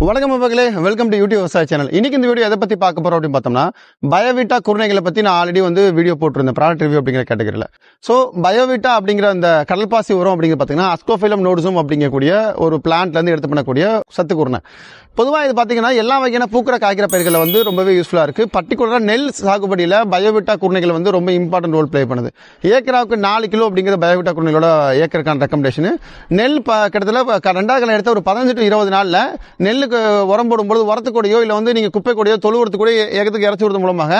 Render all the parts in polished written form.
வணக்கம் மக்களே, welcome to YouTube விவசாய சேனல். இன்னைக்கு இந்த வீடியோ எதை பத்தி பார்க்க போறோம் அப்படின்னு பார்த்தோம்னா, பயோவிட்டா குருணைகளை பத்தி நான் ஆல்ரெடி வீடியோ போட்டிருந்தேன் ப்ராடக்ட் ரிவ்யூ அப்படிங்கிற கேட்டகரியில். ஸோ பயோவிட்டா அப்படிங்கிற அந்த கடல்பாசி உரம் அப்படிங்கிற பார்த்தீங்கன்னா அஸ்கோஃபைலம் நோடுசம் அப்படிங்கக்கூடிய ஒரு பிளான்ட்ல இருந்து எடுத்து பண்ணக்கூடிய சத்து குருணை. பொதுவாக இது பார்த்தீங்கன்னா எல்லா வகையான பூக்கிற காய்க்கிற பயிர்களை ரொம்பவே யூஸ்ஃபுல்லாக இருக்குது. பர்டிகுலராக நெல் சாகுபடியில் பயோவிட்டா குருணைகள் ரொம்ப இம்பார்ட்டன்ட் ரோல் ப்ளே பண்ணுது. ஏக்கராவுக்கு 4 கிலோ அப்படிங்கிற பயோவிட்டா குருணைகளோட ஏக்கருக்கான ரெக்கமெண்டேஷன். நெல் கிட்டத்தட்ட 2 எடுத்த ஒரு 15 to 20 நாளில் நெல்லுக்கு உரம் போடும்போது உரத்துக்கூடையோ இல்லை நீங்கள் குப்பை கூடையோ தொழு உரத்து கூட ஏகத்துக்கு இறச்சி விடுறது மூலமாக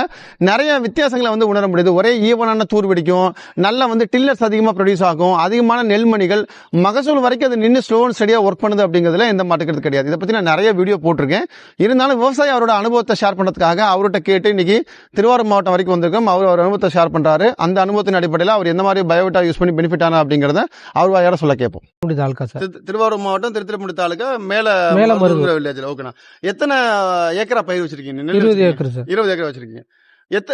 நிறைய வித்தியாசங்களை உணர முடியுது. ஒரே ஈவனான தூர் பிடிக்கும், நல்லா டில்லர்ஸ் அதிகமாக ப்ரொடியூஸ் ஆகும், அதிகமான நெல்மணிகள், மகசூல் வரைக்கும் அது நின்று ஸ்லோ அண்ட் ஸ்டடியாக ஒர்க் பண்ணுது அப்படிங்கிறதுல எந்த மாட்டுக்கிறது கிடையாது. இதை பற்றி நான் நிறைய வீடியோ போட்டிருக்கேன். இருந்தாலும் விவசாயி அவரோட அனுபவத்தை ஷேர் பண்ணுறதுக்காக அவர்கிட்ட கேட்டு இன்னைக்கு திருவாரூர் மாவட்டம் வரைக்கும் வந்திருக்கோம். அவர் அனுபவத்தை ஷேர் பண்றாரு. அந்த அனுபவத்தின் அடிப்படையில் அவர் எந்த மாதிரி பயோவிட்டா யூஸ் பண்ணி பெனிஃபிட் ஆனா அப்படிங்கிறத அவர் வாயால சொல்ல கேட்போம். திருவாரூர் மாவட்டம் திருத்திரமுடி தாலுகா மேல வில்லேஜ்ல. ஓகேண்ணா, எத்தனை ஏக்கரா பயிர் வச்சிருக்கீங்க? 20 ஏக்கர் சார். 20 ஏக்கர் வச்சிருக்கீங்க.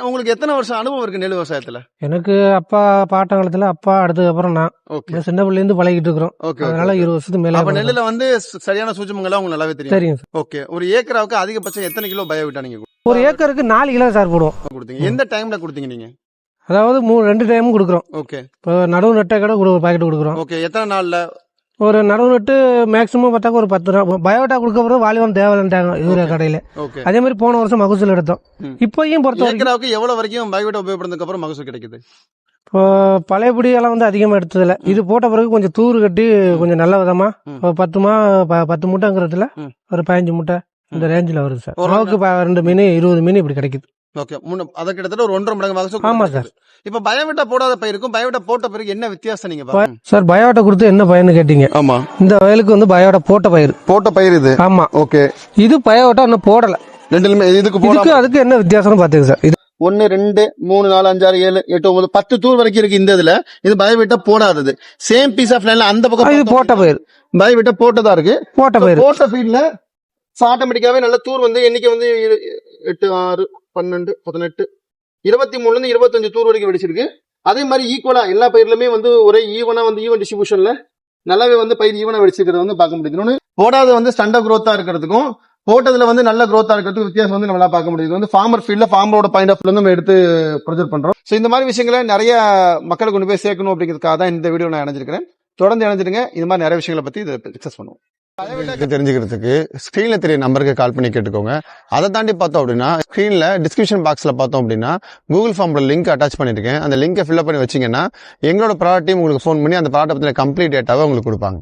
உங்களுக்கு எத்தனை வருஷம் அனுபவம் இருக்கு நெல் விவசாயத்துல? எனக்கு அப்பா பாட்டங்காலத்துல, அப்பா அடுத்ததுக்கப்புறம் நான் சின்ன பிள்ளைல இருந்து பழகிட்டு இருக்கிறோம். அதனால 20 வருஷத்துக்கு மேல. அப்ப நெல்லுல சரியான சூட்சுமங்கள்லாம் உங்களுக்கு நல்லாவே தெரியும். ஓகே, ஒரு ஏக்கராவுக்கு அதிகபட்சம் எத்தனை கிலோ பயோவிட்டா நீங்க? ஒரு ஏக்கருக்கு 4 கிலோ சார் போடுவோம். கொடுத்தீங்க. எந்த டைம்ல கொடுத்தீங்க நீங்க? அதாவது 2 டைமும் கொடுக்குறோம். ஓகே, இப்போ நடுவு நட்ட கடை ஒரு பாக்கெட் கொடுக்குறோம். ஓகே, எத்தனை நாள்ல? ஒரு நடுவு நட்டு மேக்சிமம் பார்த்தாக்க ஒரு 10 நாள். பயோவிட்டா கொடுக்க போறது வாலிபம் தேவையில்லைட்டாங்க இவர கடையில. அதே மாதிரி போன வருஷம் மகசூல் எடுத்தோம். இப்பயும் ஏக்கராவுக்கு எவ்வளவு வரைக்கும் பயோவிட்டா உபயோகப்படுறதுக்கு அப்புறம் மகசூல் கிடைக்குது? இப்போ பழையபடி எல்லாம் அதிகமா எடுத்ததில்ல. இது போட்ட பிறகு கொஞ்சம் தூர் கட்டி கொஞ்சம் நல்ல விதமா 10 மூட்டைங்கிறதுல ஒரு 15 மூட்டை இந்த ரேஞ்சில் வருது சார். அளவுக்கு 2 மீன் 20 மீன் இப்படி கிடைக்குது. ஓகே, அதை கிட்டத்தட்ட ஒரு 1.5 மடங்கு மகசூல். ஆமா சார். இப்ப பயோவிட்டா போடாத பயிருக்கும் பயோவிட்டா போட்ட பிறகு என்ன வித்தியாசம் நீங்க சார்? பயோவிட்டா கொடுத்து என்ன பயன்னு கேட்டீங்க? ஆமா, இந்த வயலுக்கு பயோவிட்டா போட்ட பயிர் இது. ஆமா, ஓகே. இது பயோவிட்டா இன்னும் போடல. ரெண்டுலயுமே இதுக்கு அதுக்கு என்ன வித்தியாசம்னு பாத்துங்க சார். இது 1 2 3 4 5 6 7 8 9 10 தூர் வரைக்கும் இருக்கு. இந்த இதுல இது பயோவிட்டா போடாதது. சேம் பீஸ் ஆஃப் லைன்ல அந்த பக்கம் இது போட்ட பயிர். பயோவிட்டா போட்டதா இருக்கு. போட்ட பயிர் போட்ட ஃபீல்ட்ல ஆட்டோமேட்டிக்காவே நல்ல தூர் எண்ணிக்கை 8 6 12 18 23ல இருந்து 25 தூர் வரைக்கும் வெடிச்சிருக்கு. அதே மாதிரி ஈக்குவலா எல்லா பயிர்லயுமே ஒரே ஈவனா ஈவன் டிஸ்ட்ரிபியூஷன்ல நல்லாவே பயிர் ஈவனா வெடிச்சிருக்கிறத பார்க்க முடியுது. இன்னொன்னு போடாத ஸ்டாண்டர்ட் growth-ஆ இருக்கிறதுக்கும் போட்டதுல நல்ல growth-ஆ இருக்கிறதுக்கும் வித்தியாசம் நம்மளால பார்க்க முடியுது. ஃபார்மர் ஃபீல்ட்ல ஃபார்மரோட பாயிண்ட் ஆஃப் நம்ம எடுத்து ப்ரொஜெக்ட் பண்றோம். சோ இந்த மாதிரி விஷயங்களை நிறைய மக்களுக்கு கொண்டு போய் சேர்க்கணும் அப்படிங்கிறதுக்காக தான் இந்த வீடியோ நான் இணைஞ்சிருக்கிறேன். தொடர்ந்து இணைஞ்சிருங்க. இந்த மாதிரி நிறைய விஷயங்களை பத்தி இதை டிஸ்கஸ் பண்ணுவோம். தெரிஞ்சுக்கிறதுக்கு ஸ்கிரீன்ல தெரிய நம்பருக்கு கால் பண்ணி கேட்டுக்கோங்க. அதை தாண்டி பார்த்தோம் அப்படின்னா ஸ்கிரீன்ல டிஸ்கிரிப்ஷன் பாக்ஸ்ல பார்த்தோம் அப்படின்னா கூகுள் ஃபார்மோட லிங்க் அட்டாச் பண்ணிருக்கேன். அந்த லிங்கை ஃபில்அப் பண்ணி வச்சீங்கன்னா எங்களோட ப்ராடக்ட் டீம் உங்களுக்கு ஃபோன் பண்ணி அந்த ப்ராடக்ட் பத்தின கம்ப்ளீட் டேட்டாவை உங்களுக்கு கொடுப்பாங்க.